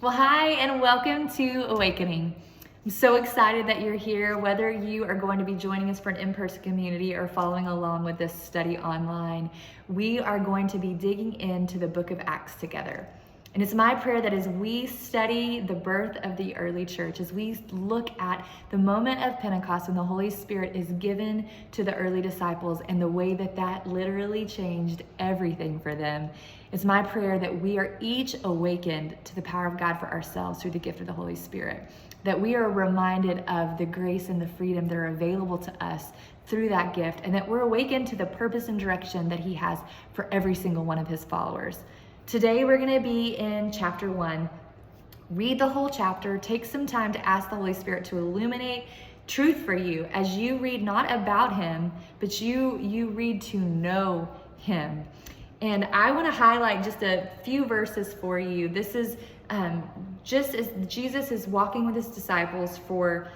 Well, hi, and welcome to Awakening. I'm so excited that you're here, whether you are going to be joining us for an in-person community or following along with this study online. We are going to be digging into the book of Acts together. And it's my prayer that as we study the birth of the early church, as we look at the moment of Pentecost when the Holy Spirit is given to the early disciples and the way that that literally changed everything for them, it's my prayer that we are each awakened to the power of God for ourselves through the gift of the Holy Spirit, that we are reminded of the grace and the freedom that are available to us through that gift, and that we're awakened to the purpose and direction that He has for every single one of His followers. Today we're going to be in chapter 1. Read the whole chapter. Take some time to ask the Holy Spirit to illuminate truth for you as you read not about Him, but you read to know Him. And I want to highlight just a few verses for you. This is just as Jesus is walking with His disciples for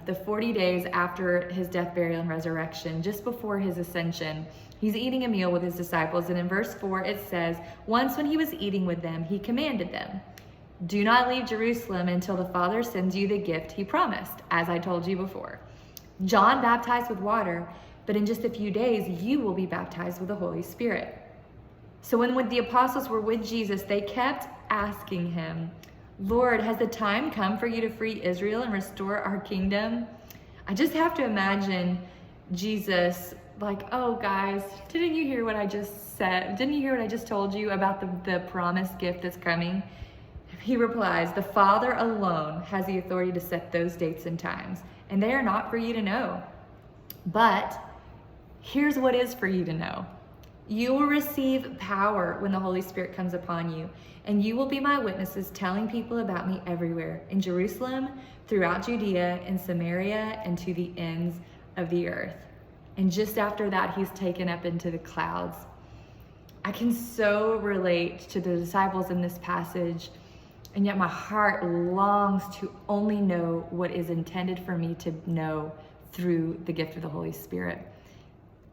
the 40 days after His death, burial, and resurrection, just before His ascension. He's eating a meal with His disciples, and in verse 4 it says, "Once when He was eating with them, He commanded them, 'Do not leave Jerusalem until the Father sends you the gift He promised, as I told you before. John baptized with water, but in just a few days you will be baptized with the Holy Spirit.' So when the apostles were with Jesus, they kept asking Him, 'Lord, has the time come for you to free Israel and restore our kingdom?'" I just have to imagine Jesus like, "Oh guys, didn't you hear what I just said? Didn't you hear what I just told you about the promised gift that's coming?" He replies, "The Father alone has the authority to set those dates and times, and they are not for you to know. But here's what is for you to know. You will receive power when the Holy Spirit comes upon you, and you will be my witnesses, telling people about me everywhere, in Jerusalem, throughout Judea, in Samaria, and to the ends of the earth." And just after that, He's taken up into the clouds. I can so relate to the disciples in this passage, and yet my heart longs to only know what is intended for me to know through the gift of the Holy Spirit.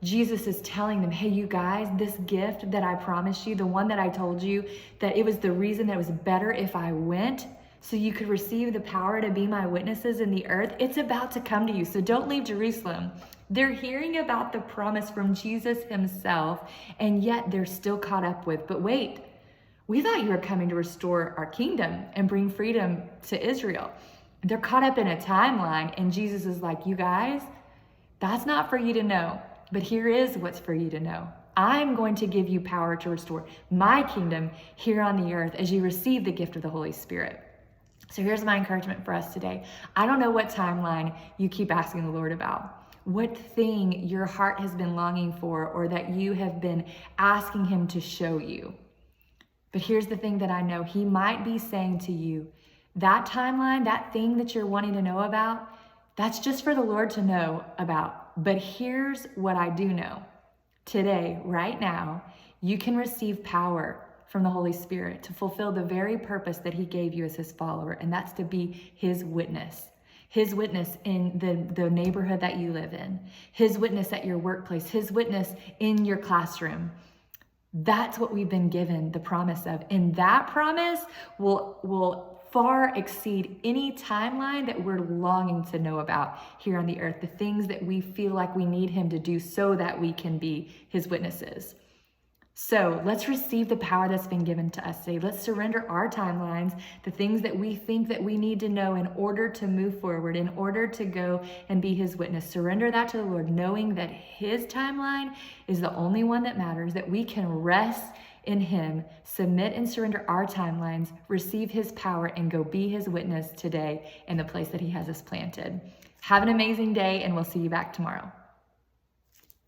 Jesus is telling them, "Hey, you guys, this gift that I promised you, the one that I told you, that it was the reason that it was better if I went, so you could receive the power to be my witnesses in the earth, it's about to come to you, so don't leave Jerusalem." They're hearing about the promise from Jesus Himself, and yet they're still caught up with, "But wait, we thought you were coming to restore our kingdom and bring freedom to Israel." They're caught up in a timeline, and Jesus is like, "You guys, that's not for you to know. But here is what's for you to know. I'm going to give you power to restore my kingdom here on the earth as you receive the gift of the Holy Spirit." So here's my encouragement for us today. I don't know what timeline you keep asking the Lord about, what thing your heart has been longing for, or that you have been asking Him to show you. But here's the thing that I know. He might be saying to you, that timeline, that thing that you're wanting to know about, that's just for the Lord to know about. But here's what I do know. Today, right now, you can receive power from the Holy Spirit to fulfill the very purpose that He gave you as His follower, and that's to be His witness. His witness in the neighborhood that you live in. His witness at your workplace. His witness in your classroom. That's what we've been given the promise of. And that promise will far exceed any timeline that we're longing to know about here on the earth, the things that we feel like we need Him to do so that we can be His witnesses. So let's receive the power that's been given to us today. Let's surrender our timelines, the things that we think that we need to know in order to move forward, in order to go and be His witness. Surrender that to the Lord, knowing that His timeline is the only one that matters, that we can rest in Him, submit and surrender our timelines, receive His power, and go be His witness today in the place that He has us planted. Have an amazing day, and we'll see you back tomorrow.